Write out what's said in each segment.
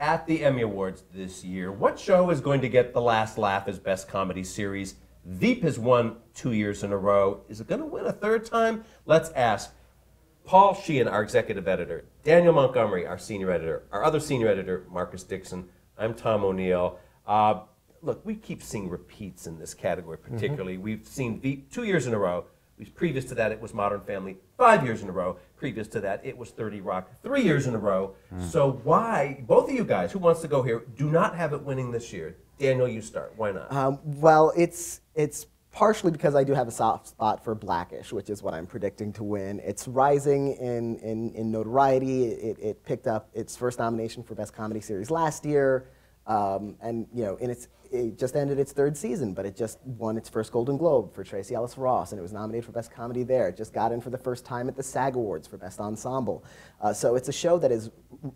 at the Emmy Awards this year. What show is going to get the last laugh as Best Comedy Series? Veep has won 2 years in a row. Is it going to win a third time? Let's ask Paul Sheehan, our executive editor, Daniel Montgomery, our senior editor, our other senior editor, Marcus Dixon. I'm Tom O'Neill. Look, we keep seeing repeats in this category particularly. We've seen Veep 2 years in a row. Previous to that, it was Modern Family 5 years in a row. Previous to that, it was 30 Rock 3 years in a row. So why, both of you guys, who wants to go here, do not have it winning this year? Daniel, you start. Why not? Well, it's partially because I do have a soft spot for Blackish, which is what I'm predicting to win. It's rising in notoriety. It picked up its first nomination for Best Comedy Series last year. And it just ended its third season, but it just won its first Golden Globe for Tracee Ellis Ross, and it was nominated for Best Comedy there. It just got in for the first time at the SAG Awards for Best Ensemble. So it's a show that is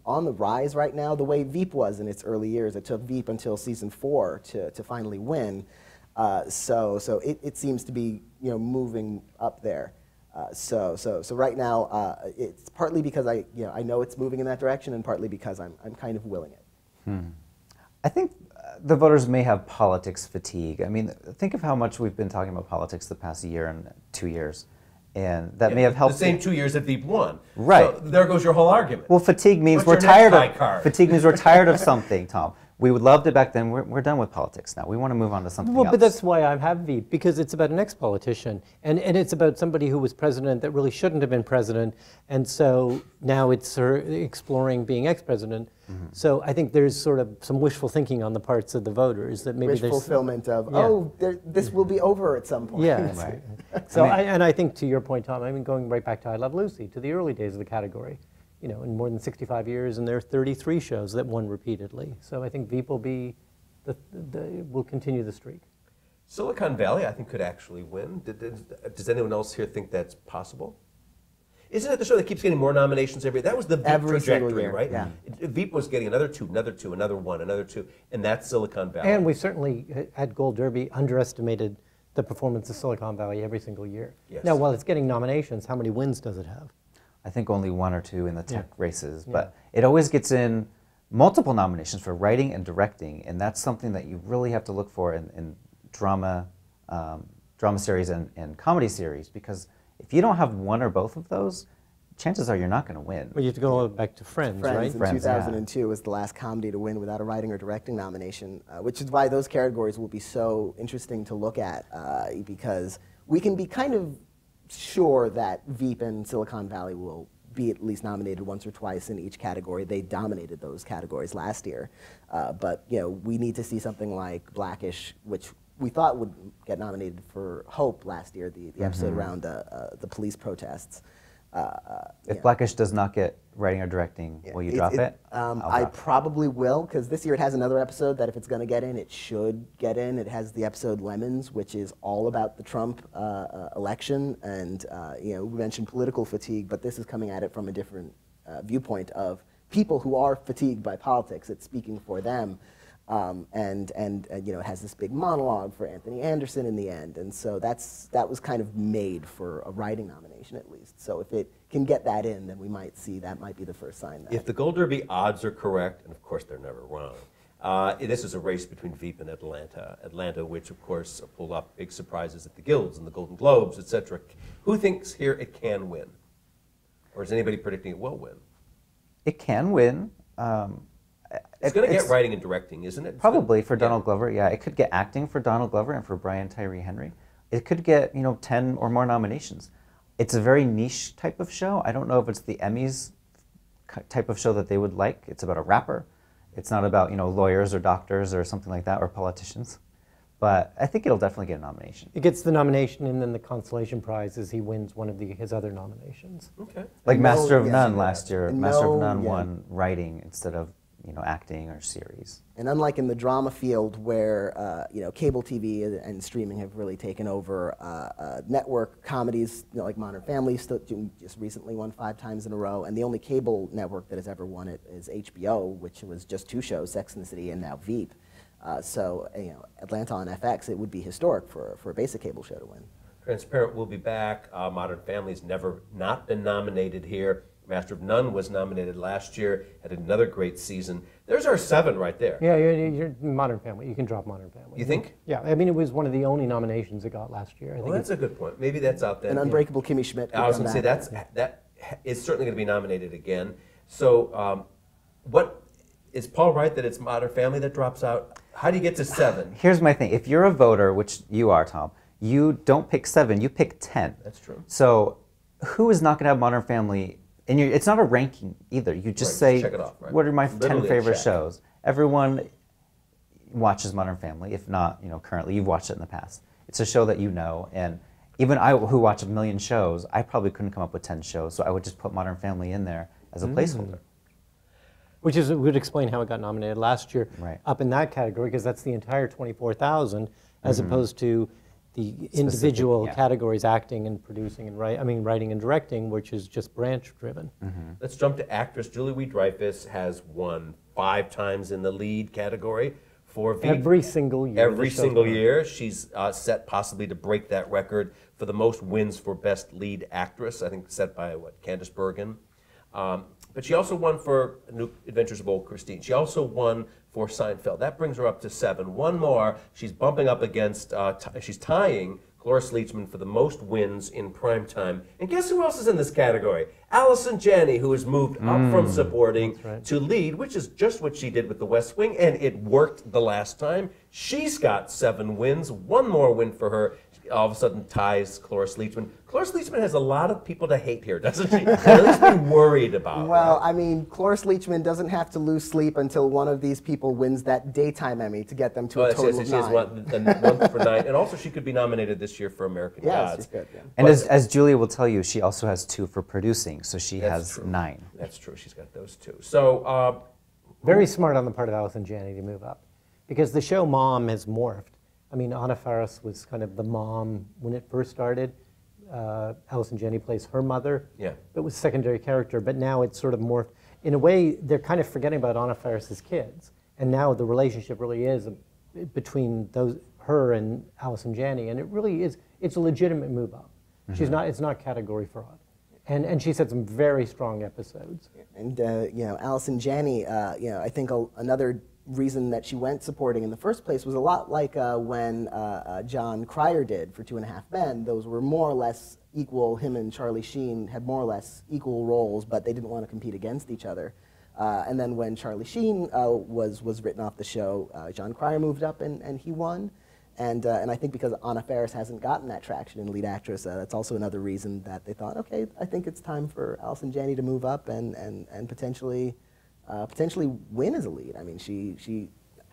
on the rise right now, the way Veep was in its early years. It took Veep until season 4 to finally win. So it seems to be moving up there. So right now it's partly because I know it's moving in that direction, and partly because I'm kind of willing it. I think the voters may have politics fatigue. I mean, think of how much we've been talking about politics the past year and 2 years, and that may have helped. The same 2 years that Veep won. Right. So there goes your whole argument. Well, fatigue means What's we're your tired next of. card? Fatigue means we're tired of something, Tom. We would loved it back then. We're done with politics now. We want to move on to something else. Well, but that's why I have Veep, because it's about an ex-politician, and it's about somebody who was president that really shouldn't have been president, and so now it's exploring being ex-president. So I think there's sort of some wishful thinking on the parts of the voters that maybe Wish fulfillment of, this will be over at some point. Yeah, right. So I think to your point, Tom, I mean, going right back to I Love Lucy, to the early days of the category. In more than 65 years, and there are 33 shows that won repeatedly. So I think Veep will be, will continue the streak. Silicon Valley, I think, could actually win. Does anyone else here think that's possible? Isn't it the show that keeps getting more nominations every year? That was the Veep trajectory, right? Yeah. Veep was getting another 2, another 1, another 2, and that's Silicon Valley. And we certainly, at Gold Derby, underestimated the performance of Silicon Valley every single year. Yes. Now, while it's getting nominations, how many wins does it have? I think only 1 or 2 in the tech races, but it always gets in multiple nominations for writing and directing, and that's something that you really have to look for in drama series and comedy series, because if you don't have one or both of those, chances are you're not going to win. Well, you have to go back to Friends, right? In 2002 was the last comedy to win without a writing or directing nomination, which is why those categories will be so interesting to look at, because we can be kind of sure that Veep and Silicon Valley will be at least nominated once or twice in each category. They dominated those categories last year. But we need to see something like Blackish, which we thought would get nominated for Hope last year, the episode around the police protests. If Blackish does not get writing or directing, will you drop it? I probably will, because this year it has another episode that if it's going to get in, it should get in. It has the episode Lemons, which is all about the Trump election. And we mentioned political fatigue, but this is coming at it from a different viewpoint of people who are fatigued by politics. It's speaking for them. It has this big monologue for Anthony Anderson in the end, and so that was kind of made for a writing nomination at least. So if it can get that in, then we might see that might be the first sign. That if the Gold Derby odds are correct, and of course they're never wrong, this is a race between Veep and Atlanta. Atlanta, which of course pulled off big surprises at the Guilds and the Golden Globes, etc. Who thinks here it can win, or is anybody predicting it will win? It can win. It's going to get writing and directing, isn't it? Probably for Donald Glover, yeah. It could get acting for Donald Glover and for Brian Tyree Henry. It could get 10 or more nominations. It's a very niche type of show. I don't know if it's the Emmys type of show that they would like. It's about a rapper. It's not about lawyers or doctors or something like that, or politicians. But I think it'll definitely get a nomination. It gets the nomination, and then the consolation prize is he wins one of his other nominations. Okay. Like Master of None last year. Master of None won writing instead of acting or series. And unlike in the drama field where cable TV and streaming have really taken over, network comedies like Modern Family just recently won 5 times in a row, and the only cable network that has ever won it is HBO, which was just 2 shows, Sex and the City and now Veep. So Atlanta on FX, it would be historic for a basic cable show to win. Transparent will be back. Modern Family's never not been nominated here. Master of None was nominated last year, had another great season. There's our 7 right there. Yeah, you're Modern Family. You can drop Modern Family. You think? Yeah, I mean, it was one of the only nominations it got last year. I think That's a good point. Maybe that's out there. An Unbreakable Kimmy Schmidt. I was going to say that is certainly going to be nominated again. So, what is Paul right that it's Modern Family that drops out? How do you get to 7? Here's my thing. If you're a voter, which you are, Tom, you don't pick 7, you pick 10. That's true. So who is not going to have Modern Family? And it's not a ranking either. You just say, check it off, right? What are my Literally 10 favorite check. shows? Everyone watches Modern Family. If not, currently you've watched it in the past. It's a show that you know. And even I, who watch a million shows, I probably couldn't come up with 10 shows. So I would just put Modern Family in there as a placeholder. Which would explain how it got nominated last year Right. up in that category, because that's the entire 24,000, as opposed to the individual categories, acting and producing and writing and directing, which is just branch driven. Let's jump to actress. Julia Louis-Dreyfus has won 5 times in the lead category for Veep. Every single year. Every single year. She's set possibly to break that record for the most wins for Best Lead Actress, I think set by, Candice Bergen. But she also won for New Adventures of Old Christine. She also won for Seinfeld. That brings her up to 7. One more. She's bumping up against, she's tying Cloris Leachman for the most wins in primetime. And guess who else is in this category? Allison Janney, who has moved up from supporting to lead, which is just what she did with The West Wing, and it worked the last time. She's got 7 wins. One more win for her. All of a sudden ties Cloris Leachman. Cloris Leachman has a lot of people to hate here, doesn't she? At least be worried about. Well, right? I mean, Cloris Leachman doesn't have to lose sleep until one of these people wins that daytime Emmy to get them to a total of 9. She has one for 9, and also she could be nominated this year for American Gods. She's good. Yeah. And as Julia will tell you, she also has 2 for producing, so she has true. 9. That's true. She's got those 2. So Very smart on the part of Allison Janney to move up, because the show Mom has morphed. I mean, Anna Faris was kind of the mom when it first started. Allison Janney plays her mother. Yeah. It was a secondary character, but now it's sort of morphed. In a way, they're kind of forgetting about Anna Faris's kids, and now the relationship really is between her and Allison Janney, and it really is. It's a legitimate move up. She's not. It's not category fraud, and she's had some very strong episodes. And Allison Janney, I think another reason that she went supporting in the first place was a lot like when John Cryer did for 2.5 Men. Those were more or less equal. Him and Charlie Sheen had more or less equal roles, but they didn't want to compete against each other. And then when Charlie Sheen was written off the show, John Cryer moved up and he won. And I think because Anna Faris hasn't gotten that traction in lead actress, that's also another reason that they thought, okay, I think it's time for Allison Janney to move up and potentially win as a lead. I mean,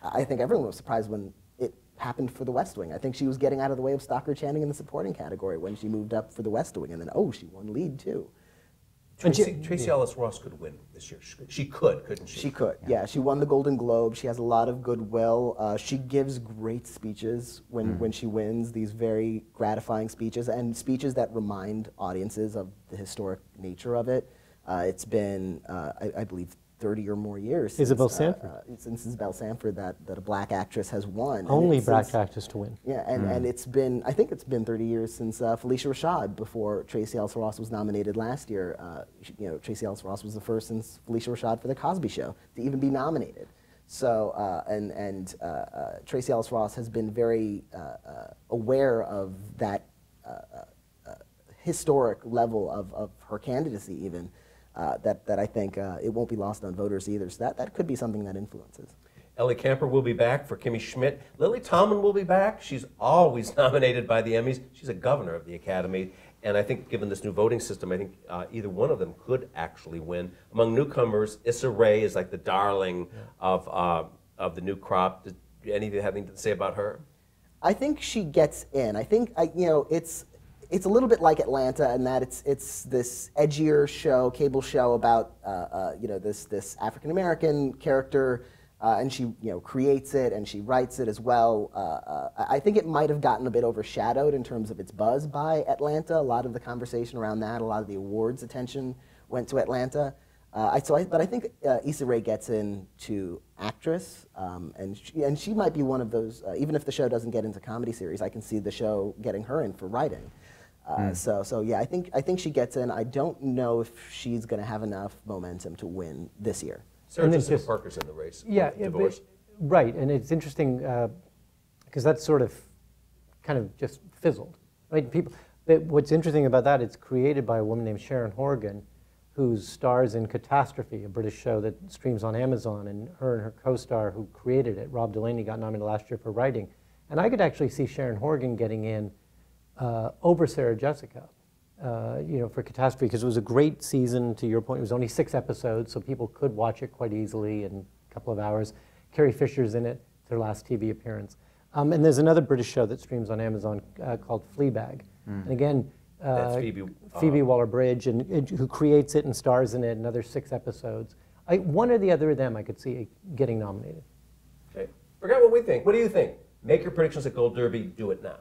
I think everyone was surprised when it happened for The West Wing. I think she was getting out of the way of Stockard Channing in the supporting category when she moved up for The West Wing, and then, she won lead too. Tracy Ellis Ross could win this year. She could, couldn't she? She could, yeah. She won the Golden Globe. She has a lot of goodwill. She gives great speeches when she wins, these very gratifying speeches, and speeches that remind audiences of the historic nature of it. It's been, I believe, 30 or more years since Isabel Sanford. Since Isabel Sanford that a black actress has won. Only black actress to win. Yeah, and it's been, I think it's been 30 years since Felicia Rashad, before Tracy Ellis Ross was nominated last year. Tracy Ellis Ross was the first since Felicia Rashad for The Cosby Show to even be nominated. So, Tracy Ellis Ross has been very aware of that historic level of her candidacy even. That I think it won't be lost on voters either. So that could be something that influences. Ellie Camper will be back for Kimmy Schmidt. Lily Tomlin will be back. She's always nominated by the Emmys. She's a governor of the Academy. And I think given this new voting system, I think either one of them could actually win. Among newcomers, Issa Rae is like the darling of the new crop. Did any of you have anything to say about her? I think she gets in. I think it's a little bit like Atlanta in that it's this edgier show, cable show about this African American character, and she creates it and she writes it as well. I think it might have gotten a bit overshadowed in terms of its buzz by Atlanta. A lot of the conversation around that, a lot of the awards attention went to Atlanta. But I think Issa Rae gets into actress, and she might be one of those. Even if the show doesn't get into comedy series, I can see the show getting her in for writing. So yeah, I think she gets in. I don't know if she's going to have enough momentum to win this year. Sarah And then Jessica just- Parker's in the race. Yeah, Divorce. right, and it's interesting because that's sort of kind of just fizzled. Right? What's interesting about that, it's created by a woman named Sharon Horgan, who stars in Catastrophe, a British show that streams on Amazon, and her co-star who created it, Rob Delaney, got nominated last year for writing. And I could actually see Sharon Horgan getting in over Sarah Jessica, for Catastrophe, because it was a great season. To your point, it was only 6 episodes, so people could watch it quite easily in a couple of hours. Carrie Fisher's in it, their last TV appearance. And there's another British show that streams on Amazon called Fleabag. And again, That's Phoebe Waller-Bridge, and who creates it and stars in it, another 6 episodes. One or the other of them I could see getting nominated. Okay. Forget what we think. What do you think? Make your predictions at Gold Derby. Do it now.